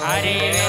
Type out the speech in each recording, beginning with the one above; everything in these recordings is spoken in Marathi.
हरी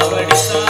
आवडीचा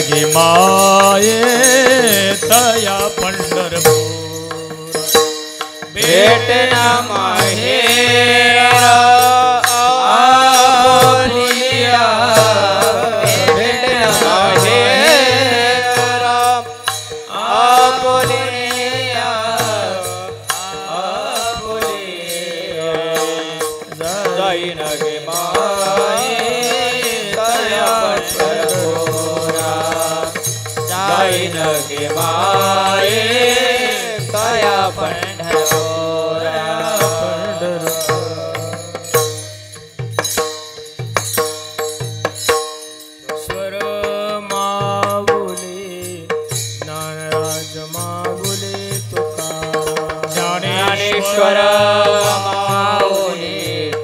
गे माये तया पंढरपूर भेटना माहेर आपुलिया भेटना माहेर आपुलिया आपुलिया जाईन गे माये तया पंढरपुरा जाईन गे माये तया पंढरपुरा स्वर माऊली ज्ञानराज माऊली तुकाराम ज्ञानेश्वर माऊली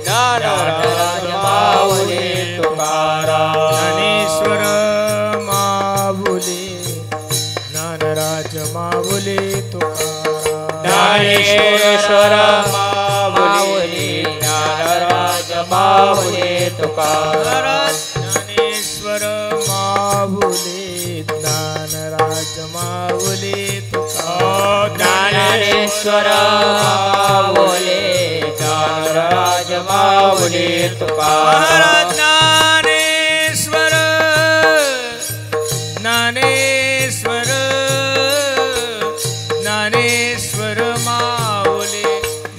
ज्ञानराज माऊली तुकाराम ज्ञानेश्वर माऊली ज्ञानराज माऊली तुकाराम ज्ञानेश्वर माऊली ज्ञानराज माऊली तुकाराम ज्ञानेश्वर माऊली ज्ञानराज माऊली तुकाराम ज्ञानेश्वर माऊली ज्ञानराज माऊली तुकाराम ज्ञानेश्वर ज्ञानेश्वर ज्ञानेश्वर माऊली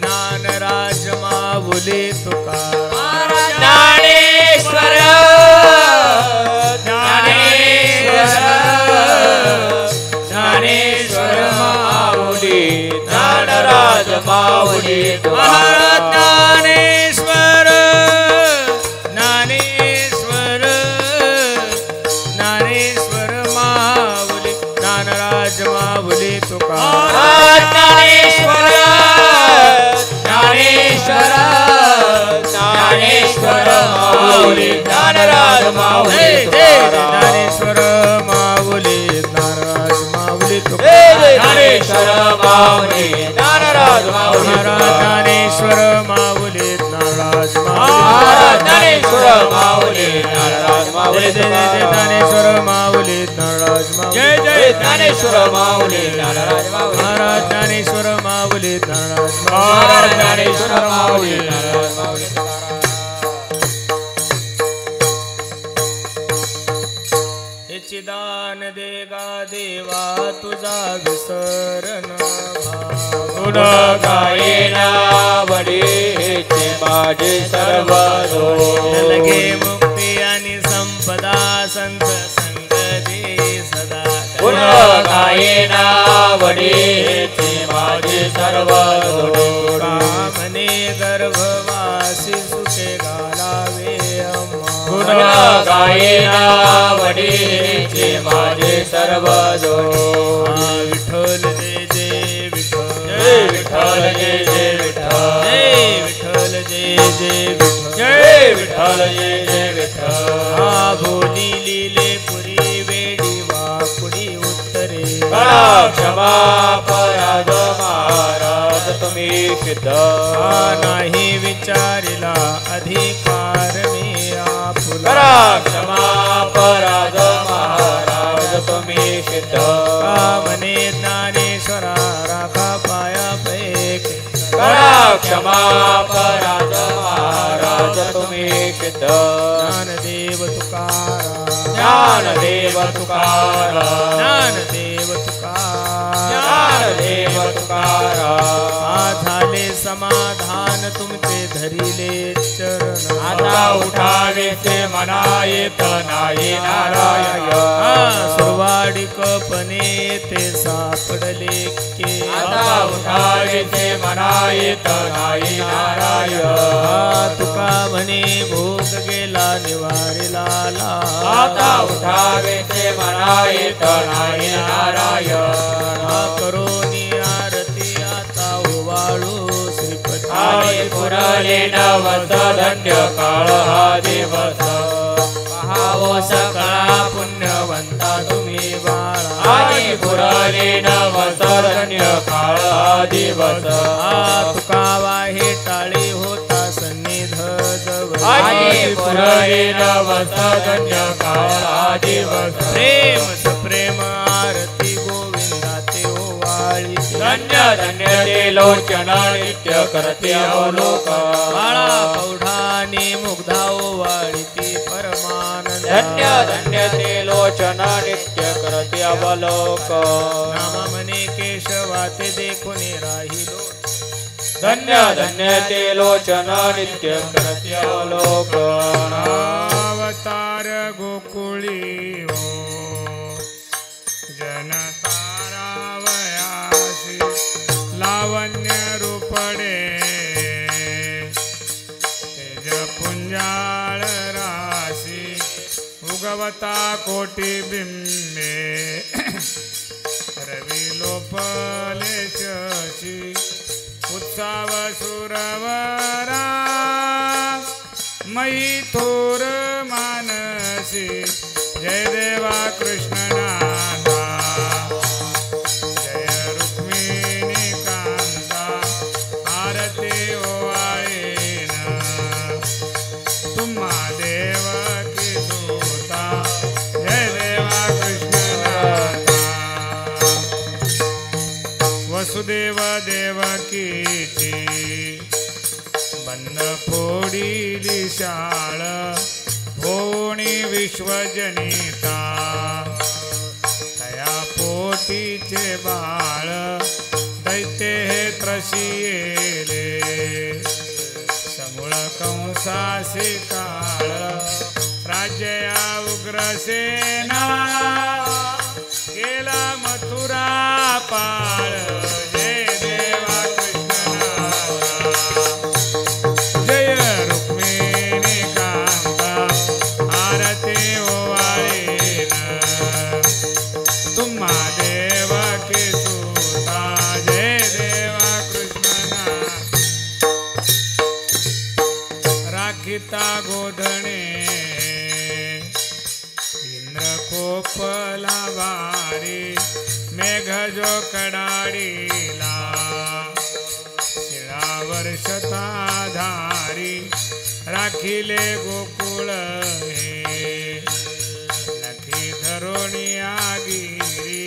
ज्ञानराज माऊली तुकाराम ज्ञानेश्वर ज्ञानेश्वर ज्ञानेश्वर माऊली ज्ञानराज माऊली तुकाराम ज्ञानेश्वर ज्ञानेश्वर ज्ञानेश्वर माऊली ज्ञानराज माऊली तुकाराम ज्ञानेश्वर ज्ञानेश्वर ज्ञानेश्वर माऊली ज्ञानराज माऊली ज्ञानेश्वर माऊली ज्ञानराज माऊली तुकाराम ज्ञानेश्वर माऊली ज्ञानराज माऊली ज्ञानेश्वर माऊली ज्ञानराज ज्ञानेश्वर माऊली ज्ञानराज माऊली ज्ञानेश्वर माऊली ज्ञानराज जय जय ज्ञानेश्वर माऊली ज्ञानराज माऊली महाराज ज्ञानेश्वर माऊली ज्ञानराज महाराज ज्ञानेश्वर माऊली ज्ञानराज माऊली चिदान देगा देवा तुझा विसरण गुण गायना वडीचे माझे सर्व लगे मुक्ती आणि संपदा संत संगती सदा गुण गायना वडीचे माझे सर्व कामने गर्भवासी सुखे घालावे गुण गायना वडीचे माझे सर्व विठ्ठल जय जय विठ्ठल जय विठ्ठल जय जय विठ्ठल जय विठ्ठल जय जय विठ्ठल जय विठ्ठल जय जय विठ्ठल हा भोली लिले पुरी वेडी वाकुडी उत्तरे करा क्षमा पराध महाराज तुम्ही सिद्ध नाही विचारिला अधिकार मी आपुला करा क्षमा पराध महाराज तुम्ही सिद्ध कामने ज्ञानेश्वरा राखा पाया पैके करा क्षमा पराध महाराज तुम्ही सिद्ध ज्ञानदेव तुकाराम ज्ञानदेव तुकाराम ज्ञानदेव तुकाराम ज्ञानदेव तुकाराम झाले समाधान तुमचे धरिले चरण आता उठावे ते मना येत नाही नारायण सुरवाडिकपणे ते सापडले के आता उठावे ते मना येत नाही नारायण तुका म्हणे भोग गेला निवारिला आता उठावे ते मना येत नाही नारायण करोनी आरती आता ओवाळू श्रीपती आणि पुरले नवस धन्य काळ हा दिवस पहावो सकळा पुण्यवंता तुम्ही बाळा आणि पुरले नवस धन्य काळ हा दिवस तुका वाहे टाळी होता सन्निध जवळ आजी पुररी नवस धन्य काळा दिवस प्रेम सप्रेम आरती गोविंदाचे ओवाळी धन्य धन्य ते लोचन नित्य करते अवलोक बाळा पौढाने मुग्धा ओवाळी ती परमानंद धन्य धन्य ते लोचन नित्य करते अवलोक नामा मने केशवा ते देखून राहिलो धन्य धन्य ते लोचन नित्य करते अवलोक अवतार गोकुळी हो जनतारा वयासी लावण्य रूपडे तेज पुंजाळ राशी उगवता कोटी बिंबे रवी लोपले शशी उत्साव सुरवरा मयी थोर मानसी जय देवा कृष्णनाथा जय रुक्मिणी कांता आरती ओवाळीन तुम्हा देवकी सुता जय देवा कृष्णनाथा वसुदेव देवकीची बंद फोडीली शाळ होणी विश्वजनिता तया पोटीचे बाळ दैत्य हे त्रशियेले समूळ कंसासी काळ राज्या उग्रसेना केला मथुरा पाळ जय देवा कृष्णनाथा जय रुक्मिणी कांता आरती ओवाळीन तुम्हा देवकी सुता जय देवा कृष्णनाथा राखिता गोधणे इंद्र कोपला भारी मेघ जो कडाडीला शिळा वर्षताधारी राखिले गोकुळ हे नखी धरोणी आगिरी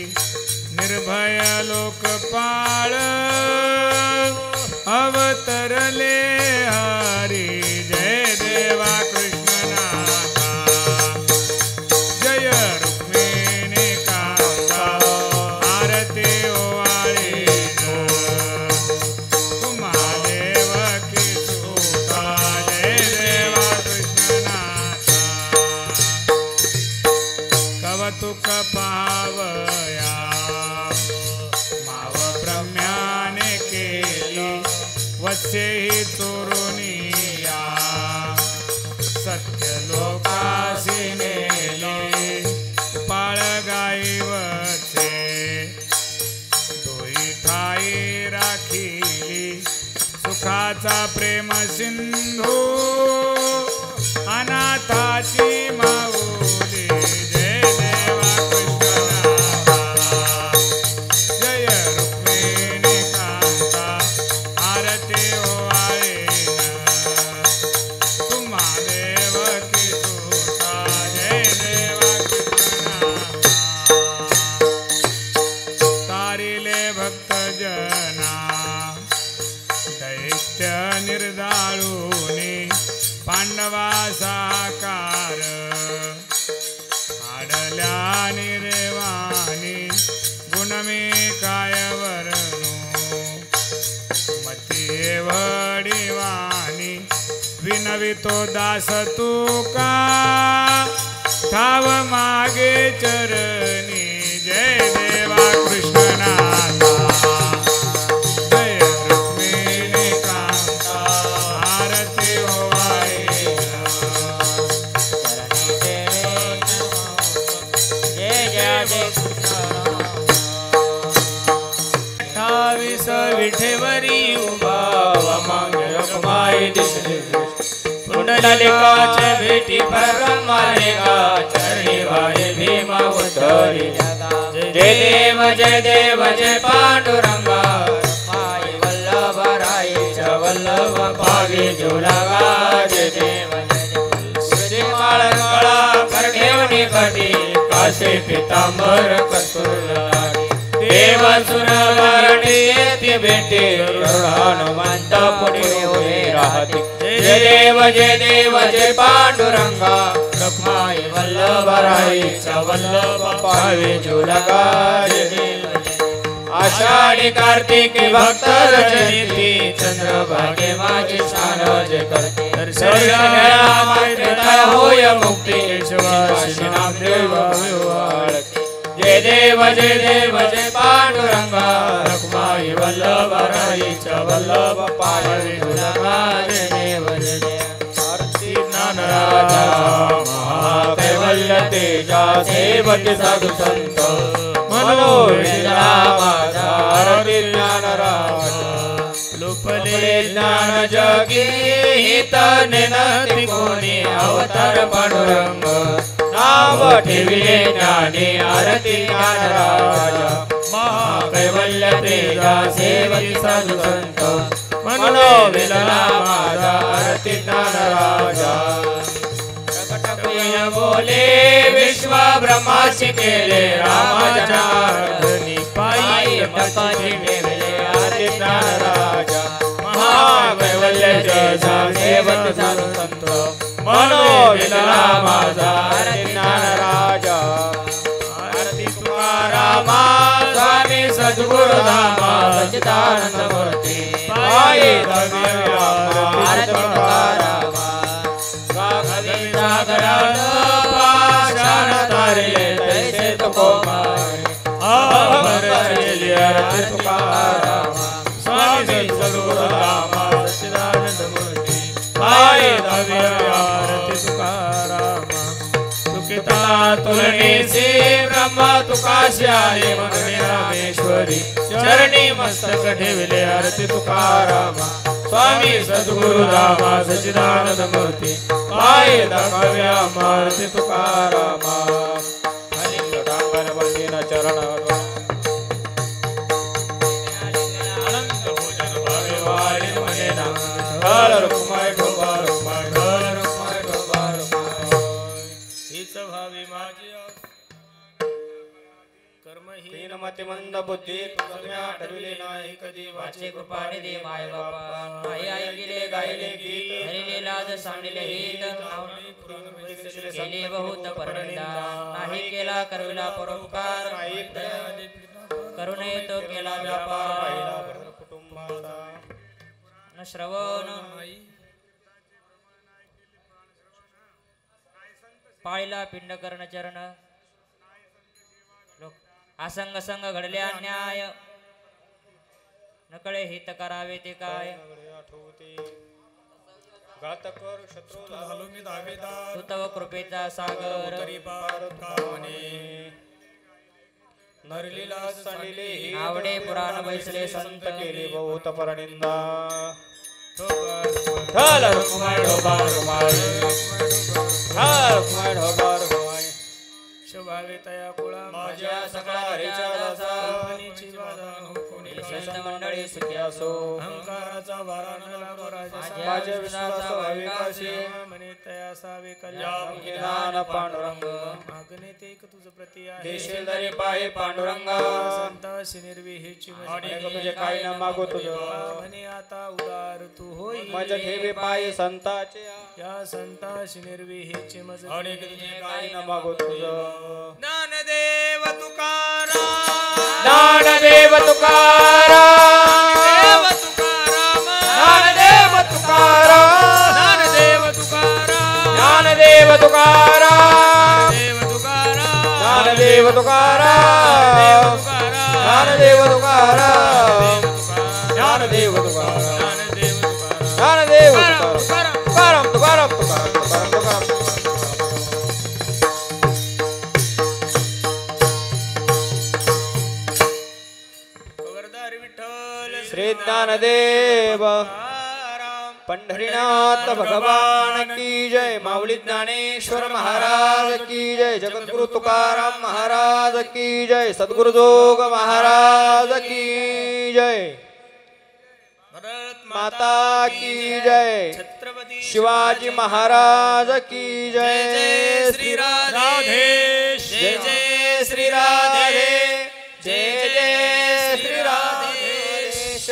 निर्भय लोकपाळ अवतरले हरी जय देवा कृष्णनाथा जय रुक्मिणी कांता आरती ओवाळीन तुम्हा देवकी सुता जय देवा कृष्णनाथा कवतुक पावया माव प्रम्याने केली वत्सेही चोरुनिया सत्य लोकासी नेले पाळ गाई वत्से दोही ठाई राखिली सुखाचा प्रेम सिंधू अनाथाची माऊली जय देवा कृष्णनाथा जय रुक्मिणी कांता आरती ओवाळीन तुम्हा देवकी सुता जय देवा कृष्णनाथा तारिले भक्तजना दैत्य निर्दाळूनी पांडवा साकार आडल्या निर्वाणी गुणमे काय वर्णू मती वडिवाणी विनवितो दास तुका ठाव मागे चरणी जय देवा कृष्णनाथा जय रुक्मिणी कांता आरती ओवाळीन अठ्ठावीस विठेवरी उभा माई दिसले पुंडलिकाचे भेटी परमालेगा चरणी वाहे भीमा उद्धरी जय देव जय पांडुरंगा माई वल्लभ राईच्या वल्लभ पावी जुलगा जय देव जय कटी काशे पितांबर कस्तुरी देव सुरवरणी येथे भेटे हनुमंत पुढे उभे राहते जय देव जय पांडुरंगा रखमाई वल्लभराईचा वल्लभ पावे जुलगा जय देव आषाढी कार्तिकी भक्त रजनीती चंद्रभागे माझी शान जय करते दर्शन होय मुक्ती केशवाशी नामदेव जय देव जय पांडुरंगा रखमाई वल्लभराईचा वल्लभ पावे जुलगा जय देव आरती ज्ञानराजा महाकैवल्य तेजा सेवक साधु संत मनोविला माझा आरती ज्ञानराजा लुपले ज्ञान जगी हित नेनती कोणी अवतार पांडुरंग नाव ठेविले ज्ञानी आरती ज्ञानराजा महाकैवल्य तेजा सेवक साधु संत मनोविला माझा आरती ज्ञानराजा बोले विश्व ब्रह्माशी केले रामाच्या पायी मताची ठेवले आरती ज्ञानराजा महाकैवल्य तेजा सेवक साधु संत मनोविला माझा आरती ज्ञानराजा आरती तुकारामा स्वामी सद्गुरु धामा सच्चिदानंद मूर्ती पायी आरती तुकारामा स्वामी सागरान पाषाण तारिले तैसे तुकोमारी अमर चली आरती तुकारामा स्वामी सद्गुरु धामा सच्चिदानंद मूर्ती पायी आरती तुकारामा तुकिता तुलनेसी ब्रह्मा तुकाशी आले म्हणून रामेश्वरी चरणी मस्तक ठेवले आरती तुकारामा स्वामी सद्गुरु धामा सच्चिदानंद मूर्ती पायी दाखव्या आरती तुकारामा बंदीन चरण अनंत भोजन भावे वाळीन मने नाम हर रुक्माई ठोबा रुक्माई हर रुक्माई ठोबा रुक्माई हीच भावी माझी कर्महीन मति मंद बुद्धी तुझ्या ठरविले नाही कधी वाचे कृपाने दे माय बापा नाही ऐकिले गायले गीत हरिले लाज सांडिले हित केले बहुत परनिंदा नाही केला करविला परोपकार नाही करुणे तो केला व्यापार कुटुंबाचा न श्रवण पाळीला पिंड कर्ण चरण असंग संग घडले अन्याय नकळे हित करावे ते काय घातकर शत्रू झालो मी दावेदार तू तव कृपेचा सागर नरलीला सांडिले आवडे पुराण बैसले संत केले बहुत परनिंदा ढाल रुक्माई ढोबा रुक्माई ढाल रुक्माई ढोबा रुक्माई शोभावे तया कुळा माझ्या सगळा हरीच्या दासा कल्पनेची बाधा कोणी संत मंडळी सुखी असो अहंकाराचा वारा न लागो राजा माझ्या विश्वासा व्हावे काशी मने तया सावे कल्याण निदान पांडुरंग मागणे ते एक तुझ प्रति आहे देशे दरी पाहे पांडुरंगा संताशी निर्विहीची अनेक तुझे काही न मागो तुझं म्हणे आता उदार तू होई माझ्या ठेवे पाहे संताचे या संताशी निर्विहीची मज अनेक तुझे काही न मागो तुझं ज्ञानदेव तुकाराम ज्ञानदेव तुकाराम ज्ञानदेव तुकाराम ज्ञानदेव तुकाराम ज्ञानदेव तुकाराम ज्ञानदेव तुकाराम ज्ञानदेव तुकाराम ज्ञानदेव तुकाराम ज्ञानदेव तुकाराम तुकाराम तुकाराम श्री ज्ञानदेव पंढरीनाथ भगवान की जय माऊली ज्ञानेश्वर महाराज की जय जगद्गुरु तुकाराम महाराज की जय सद्गुरु जोग महाराज की जय भारत माता की जय छत्रपति शिवाजी महाराज की जय जय श्री राधेश जय जय श्री राधे जय जय श्री राधेश